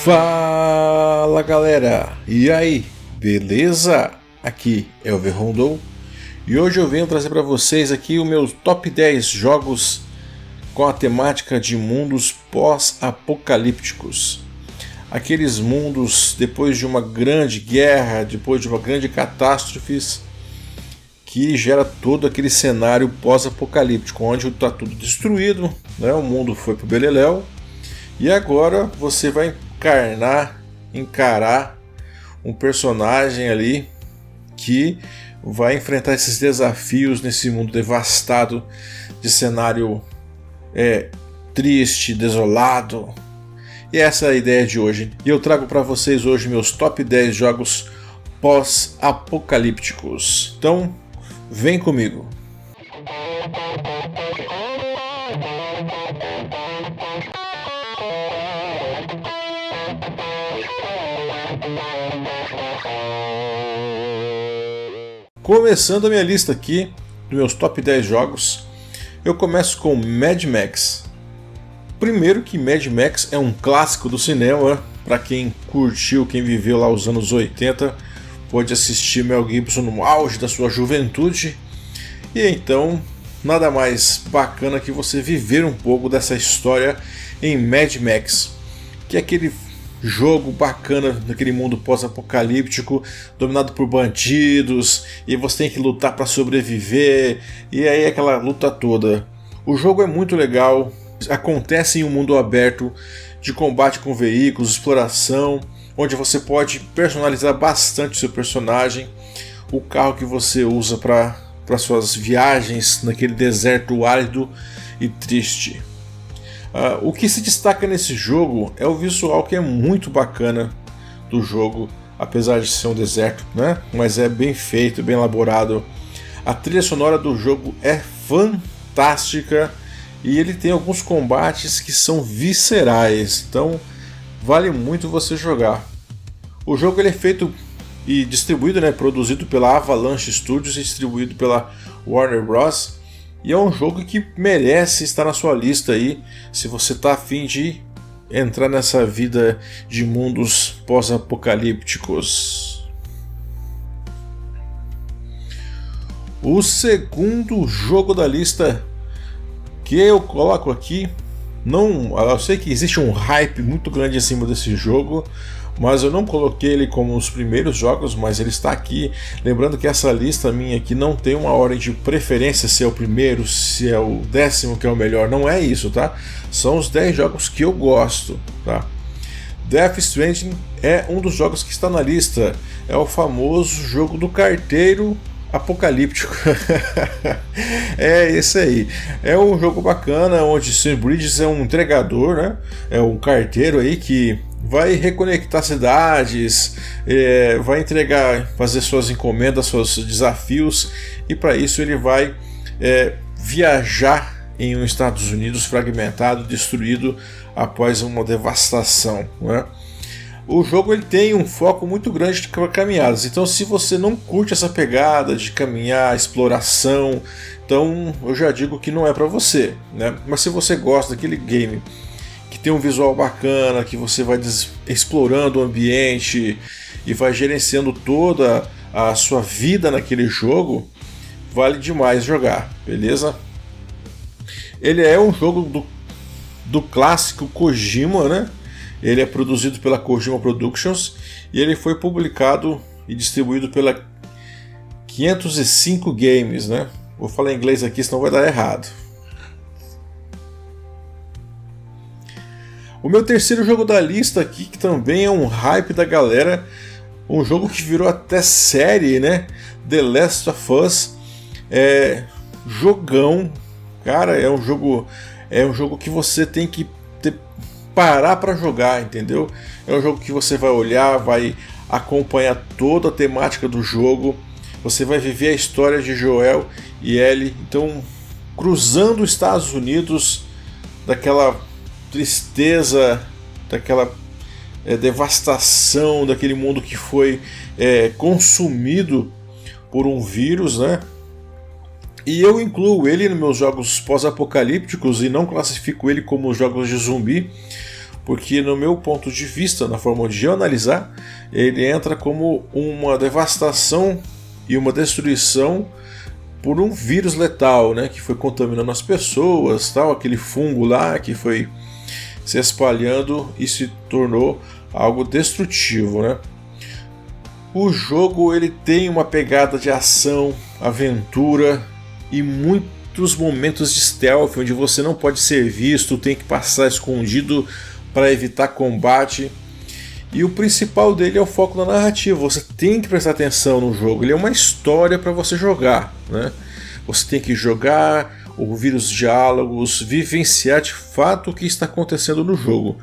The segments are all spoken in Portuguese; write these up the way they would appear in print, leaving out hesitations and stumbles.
Fala galera, e aí, beleza? Aqui é o Verrondou e hoje eu venho trazer para vocês aqui o meu top 10 jogos com a temática de mundos pós-apocalípticos. Aqueles mundos depois de uma grande guerra, depois de uma grande catástrofe que gera todo aquele cenário pós-apocalíptico, onde está tudo destruído, né? O mundo foi pro beleléu e agora você vai encarar um personagem ali que vai enfrentar esses desafios nesse mundo devastado, de cenário triste, desolado. E essa é a ideia de hoje. E eu trago para vocês hoje meus top 10 jogos pós-apocalípticos. Então, vem comigo. Começando a minha lista aqui dos meus top 10 jogos, eu começo com Mad Max. Primeiro que Mad Max é um clássico do cinema, para quem curtiu, quem viveu lá os anos 80, pôde assistir Mel Gibson no auge da sua juventude, e então nada mais bacana que você viver um pouco dessa história em Mad Max, que é aquele jogo bacana daquele mundo pós-apocalíptico dominado por bandidos e você tem que lutar para sobreviver, e aí aquela luta toda. O jogo é muito legal, acontece em um mundo aberto de combate com veículos, exploração, onde você pode personalizar bastante o seu personagem, o carro que você usa para suas viagens naquele deserto árido e triste. O que se destaca nesse jogo é o visual, que é muito bacana do jogo, apesar de ser um deserto, né? Mas é bem feito, bem elaborado. A trilha sonora do jogo é fantástica e ele tem alguns combates que são viscerais, então vale muito você jogar. O jogo ele é feito e distribuído, produzido pela Avalanche Studios e distribuído pela Warner Bros. E é um jogo que merece estar na sua lista aí, se você está a fim de entrar nessa vida de mundos pós-apocalípticos. O segundo jogo da lista que eu coloco aqui, eu sei que existe um hype muito grande em cima desse jogo, mas eu não coloquei ele como os primeiros jogos, mas ele está aqui. Lembrando que essa lista minha aqui não tem uma ordem de preferência, se é o primeiro, se é o 10º que é o melhor, não é isso, tá? São os 10 jogos que eu gosto, tá? Death Stranding é um dos jogos que está na lista, é o famoso jogo do carteiro apocalíptico. É esse aí. É um jogo bacana, onde Sam Bridges é um entregador, né? É um carteiro aí que vai reconectar cidades, vai entregar, fazer suas encomendas, seus desafios, e para isso ele vai viajar em um Estados Unidos fragmentado, destruído após uma devastação, né? O jogo ele tem um foco muito grande de caminhadas, então se você não curte essa pegada de caminhar, exploração, então eu já digo que não é para você, né? Mas se você gosta daquele game que tem um visual bacana, que você vai explorando o ambiente e vai gerenciando toda a sua vida naquele jogo, vale demais jogar, beleza? Ele é um jogo do clássico Kojima, né? Ele é produzido pela Kojima Productions e ele foi publicado e distribuído pela 505 Games, né? Vou falar em inglês aqui, senão vai dar errado. O meu terceiro jogo da lista aqui, que também é um hype da galera, um jogo que virou até série, né? The Last of Us. Jogão, cara, é um jogo que você tem que parar para jogar, entendeu? É um jogo que você vai olhar, vai acompanhar toda a temática do jogo, você vai viver a história de Joel e Ellie, então cruzando os Estados Unidos, daquela tristeza, daquela devastação, daquele mundo que foi consumido por um vírus, né? E eu incluo ele nos meus jogos pós-apocalípticos e não classifico ele como jogos de zumbi, porque no meu ponto de vista, na forma de eu analisar, ele entra como uma devastação e uma destruição por um vírus letal, né, que foi contaminando as pessoas, tal, aquele fungo lá que foi se espalhando e se tornou algo destrutivo, né? O jogo ele tem uma pegada de ação, aventura e muitos momentos de stealth, onde você não pode ser visto, tem que passar escondido para evitar combate. E o principal dele é o foco na narrativa. Você tem que prestar atenção no jogo. Ele é uma história para você jogar, né? Você tem que jogar, ouvir os diálogos, vivenciar de fato o que está acontecendo no jogo.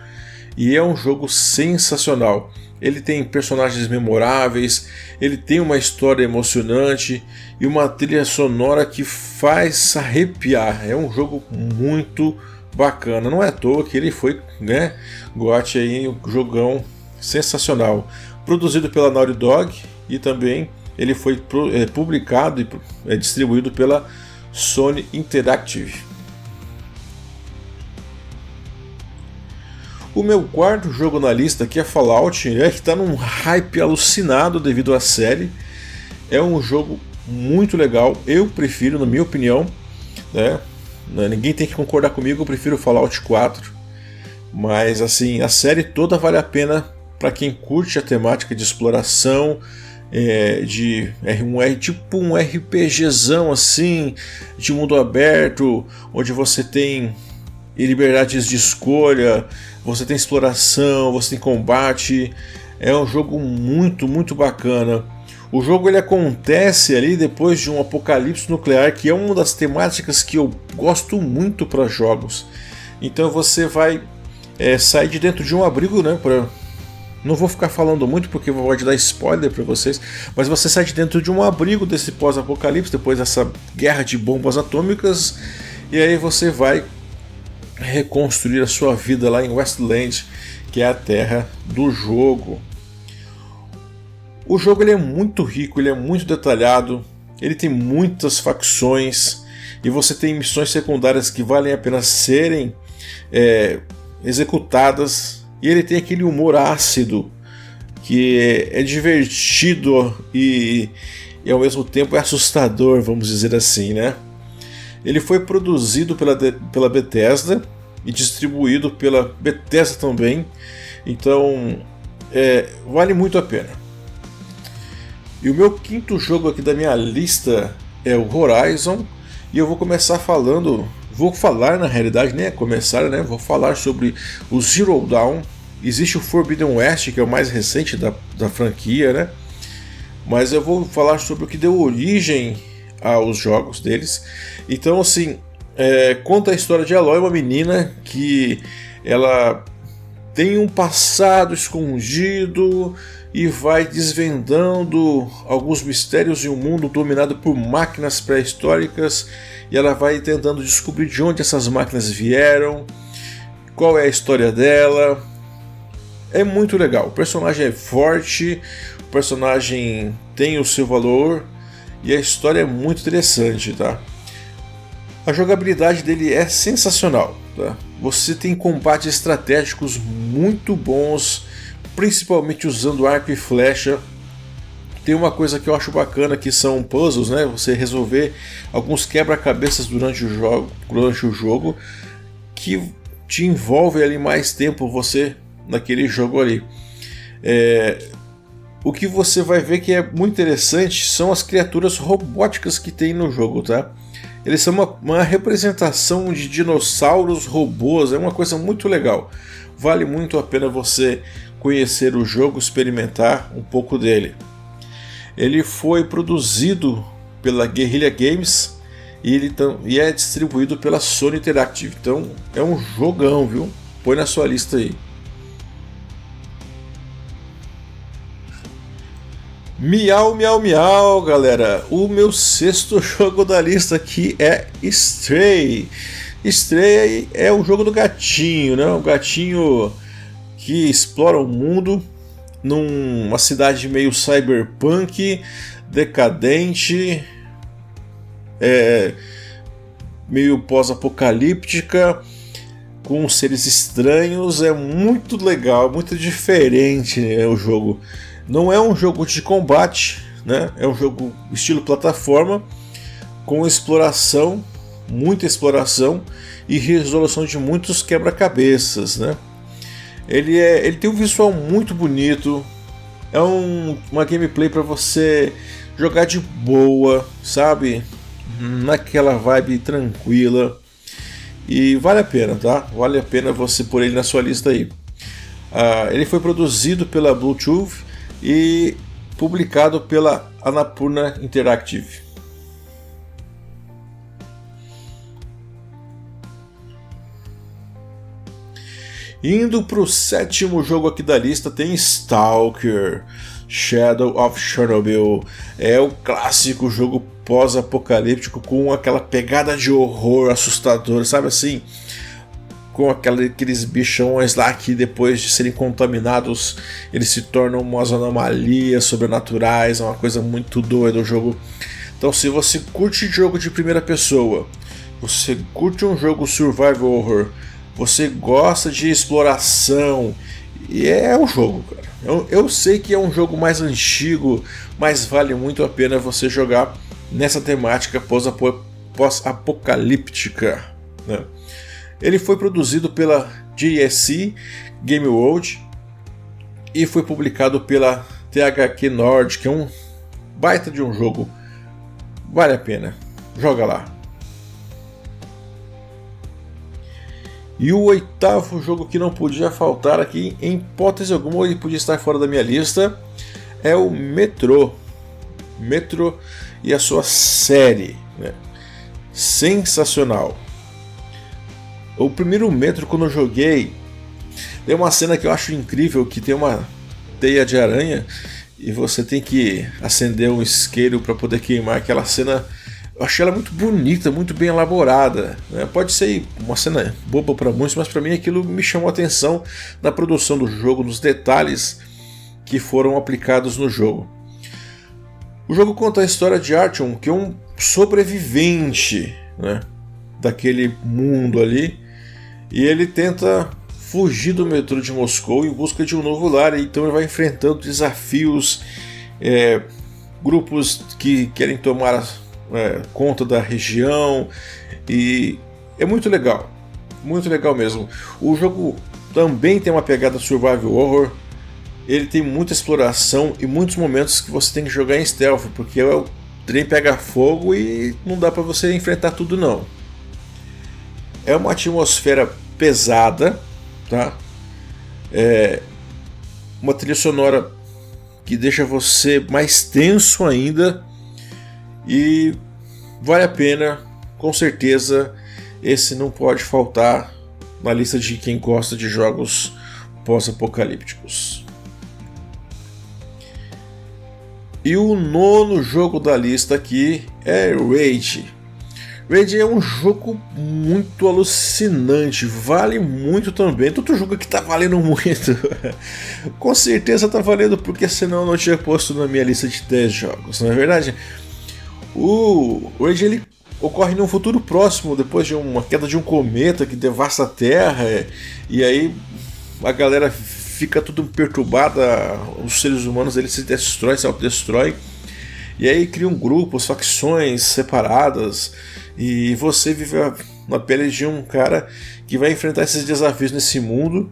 E é um jogo sensacional. Ele tem personagens memoráveis, ele tem uma história emocionante e uma trilha sonora que faz arrepiar. É um jogo muito bacana. Não é à toa que ele foi, né, GOTY aí, um jogão sensacional. Produzido pela Naughty Dog e também ele foi publicado e distribuído pela Sony Interactive. O meu quarto jogo na lista aqui é Fallout, que está num hype alucinado devido à série. É um jogo muito legal, eu prefiro, na minha opinião, né? Ninguém tem que concordar comigo, eu prefiro Fallout 4. Mas assim, a série toda vale a pena para quem curte a temática de exploração, tipo um RPGzão assim, de mundo aberto, onde você tem liberdades de escolha, você tem exploração, você tem combate. É um jogo muito, muito bacana. O jogo ele acontece ali depois de um apocalipse nuclear, que é uma das temáticas que eu gosto muito para jogos. Então você vai sair de dentro de um abrigo, né? Não vou ficar falando muito porque pode dar spoiler para vocês, mas você sai de dentro de um abrigo desse pós-apocalipse, depois dessa guerra de bombas atômicas, e aí você vai reconstruir a sua vida lá em Westland, que é a terra do jogo. O jogo ele é muito rico, ele é muito detalhado, ele tem muitas facções e você tem missões secundárias que valem a pena serem executadas, e ele tem aquele humor ácido que é divertido e ao mesmo tempo é assustador, vamos dizer assim, né? Ele foi produzido pela Bethesda e distribuído pela Bethesda também, então vale muito a pena. E o meu quinto jogo aqui da minha lista é o Horizon, e eu vou começar vou falar na realidade, nem é começar, né? Vou falar sobre o Zero Dawn. Existe o Forbidden West, que é o mais recente da franquia, né? Mas eu vou falar sobre o que deu origem aos jogos deles. Então, assim, conta a história de Aloy, uma menina que ela tem um passado escondido e vai desvendando alguns mistérios em um mundo dominado por máquinas pré-históricas, e ela vai tentando descobrir de onde essas máquinas vieram, qual é a história dela. É muito legal, o personagem é forte, o personagem tem o seu valor e a história é muito interessante, tá? A jogabilidade dele é sensacional, tá? Você tem combates estratégicos muito bons, principalmente usando arco e flecha. Tem uma coisa que eu acho bacana, que são puzzles, né? Você resolver alguns quebra-cabeças durante o jogo que te envolve ali mais tempo você naquele jogo ali. O que você vai ver que é muito interessante são as criaturas robóticas que tem no jogo, tá? Eles são uma representação de dinossauros robôs, é uma coisa muito legal. Vale muito a pena você conhecer o jogo, experimentar um pouco dele. Ele foi produzido pela Guerrilla Games e é distribuído pela Sony Interactive. Então é um jogão, viu? Põe na sua lista aí. Miau, miau, miau, galera. O meu sexto jogo da lista aqui é Stray. Stray é o jogo do gatinho, né? Um gatinho que explora o mundo numa cidade meio cyberpunk, decadente, meio pós-apocalíptica. com seres estranhos. É muito legal, muito diferente, né, o jogo. Não é um jogo de combate, né? É um jogo estilo plataforma, com exploração, muita exploração e resolução de muitos quebra-cabeças, né? Ele tem um visual muito bonito, é uma gameplay para você jogar de boa, sabe? Naquela vibe tranquila. E vale a pena, tá? Vale a pena você pôr ele na sua lista aí. Ele foi produzido pela Bluetooth e publicado pela Annapurna Interactive. Indo para o sétimo jogo aqui da lista, tem Stalker, Shadow of Chernobyl. É o clássico jogo pós-apocalíptico com aquela pegada de horror assustador, sabe assim? Com aqueles bichões lá que depois de serem contaminados eles se tornam umas anomalias sobrenaturais, é uma coisa muito doida o jogo. Então, se você curte jogo de primeira pessoa, você curte um jogo survival horror, você gosta de exploração, e é um jogo, cara. Eu sei que é um jogo mais antigo, mas vale muito a pena você jogar nessa temática pós-apocalíptica, né? Ele foi produzido pela JSC Game World e foi publicado pela THQ Nordic, que é um baita de um jogo. Vale a pena, joga lá. E o oitavo jogo que não podia faltar aqui, em hipótese alguma ele podia estar fora da minha lista, é o Metro. Metro e a sua série, né? Sensacional. O primeiro Metro, quando eu joguei, tem uma cena que eu acho incrível, que tem uma teia de aranha e você tem que acender um isqueiro para poder queimar. Aquela cena, eu achei ela muito bonita, muito bem elaborada, né? Pode ser uma cena boba para muitos, mas para mim aquilo me chamou a atenção na produção do jogo, nos detalhes que foram aplicados no jogo. O jogo conta a história de Artyom, que é um sobrevivente, né, daquele mundo ali, e ele tenta fugir do metrô de Moscou em busca de um novo lar. Então ele vai enfrentando desafios, grupos que querem tomar conta da região, e é muito legal mesmo. O jogo também tem uma pegada survival horror. Ele tem muita exploração e muitos momentos que você tem que jogar em stealth, porque o trem pega fogo e não dá para você enfrentar tudo não. É uma atmosfera pesada, tá? Uma trilha sonora que deixa você mais tenso ainda, e vale a pena, com certeza. Esse não pode faltar na lista de quem gosta de jogos pós-apocalípticos. E o nono jogo da lista aqui é Rage. Rage é um jogo muito alucinante, vale muito também. Outro jogo que tá valendo muito. Com certeza tá valendo, porque senão eu não tinha posto na minha lista de 10 jogos, não é verdade? O Rage ele ocorre num futuro próximo, depois de uma queda de um cometa que devasta a Terra, e aí a galera fica tudo perturbada, os seres humanos eles se destroem, se autodestroem, e aí criam grupos, facções separadas, e você vive na pele de um cara que vai enfrentar esses desafios nesse mundo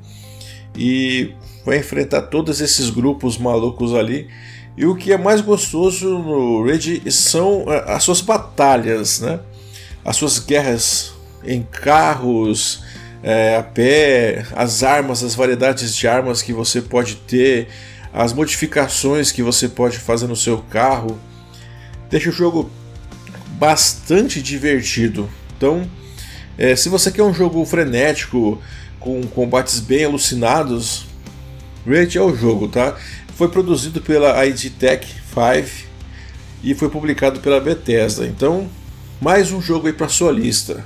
e vai enfrentar todos esses grupos malucos ali. E o que é mais gostoso no Rage são as suas batalhas, né? As suas guerras em carros, a pé, as armas, as variedades de armas que você pode ter, as modificações que você pode fazer no seu carro. Deixa o jogo bastante divertido. Então, se você quer um jogo frenético, com combates bem alucinados, Rage é o jogo, tá? Foi produzido pela ID Tech 5 e foi publicado pela Bethesda. Então, mais um jogo aí para sua lista.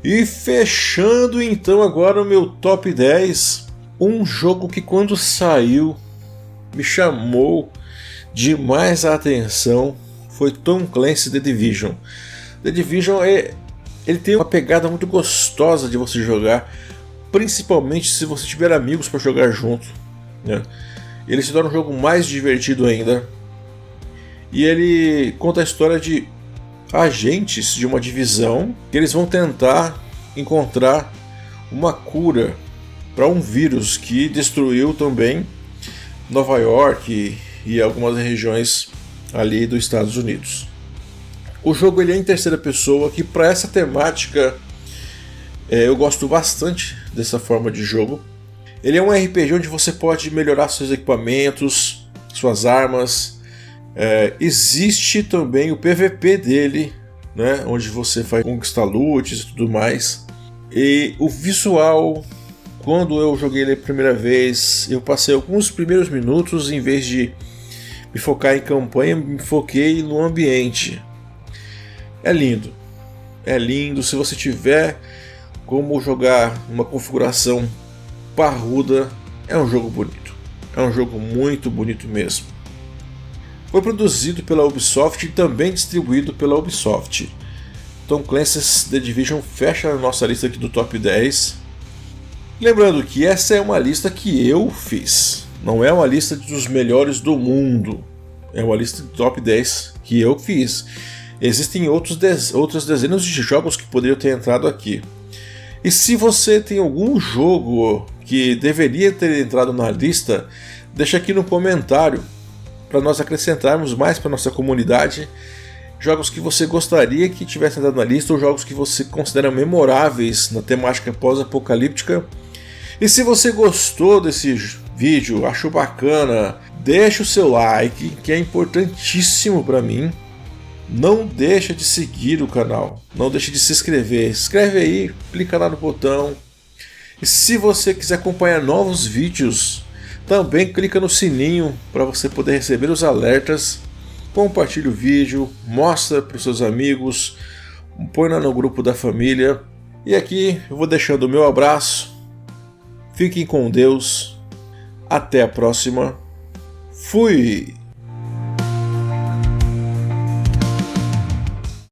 E fechando então agora o meu top 10, um jogo que quando saiu me chamou demais a atenção foi Tom Clancy The Division. The Division é Ele tem uma pegada muito gostosa de você jogar, principalmente se você tiver amigos para jogar junto, né? Ele se torna um jogo mais divertido ainda. E ele conta a história de agentes de uma divisão que eles vão tentar encontrar uma cura para um vírus que destruiu também Nova York e algumas regiões ali dos Estados Unidos. O jogo ele é em terceira pessoa, que para essa temática eu gosto bastante dessa forma de jogo. Ele é um RPG onde você pode melhorar seus equipamentos, suas armas. Existe também o PVP dele, né, onde você vai conquistar loots e tudo mais. E o visual, quando eu joguei ele a primeira vez, eu passei alguns primeiros minutos, em vez de me focar em campanha, me foquei no ambiente. É lindo. É lindo. Se você tiver como jogar uma configuração parruda, é um jogo bonito. É um jogo muito bonito mesmo. Foi produzido pela Ubisoft e também distribuído pela Ubisoft. Tom Clancy's The Division fecha a nossa lista aqui do top 10. Lembrando que essa é uma lista que eu fiz. Não é uma lista dos melhores do mundo. É uma lista de top 10 que eu fiz. Existem outras dezenas de jogos que poderiam ter entrado aqui. E se você tem algum jogo que deveria ter entrado na lista, deixa aqui no comentário para nós acrescentarmos mais para nossa comunidade jogos que você gostaria que tivessem entrado na lista ou jogos que você considera memoráveis na temática pós-apocalíptica. E se você gostou desse vídeo, achou bacana, deixa o seu like, que é importantíssimo para mim. Não deixa de seguir o canal, não deixa de se inscrever. Escreve aí, clica lá no botão. E se você quiser acompanhar novos vídeos, também clica no sininho para você poder receber os alertas. Compartilhe o vídeo, mostra para os seus amigos, põe lá no grupo da família. E aqui eu vou deixando o meu abraço. Fiquem com Deus. Até a próxima. Fui!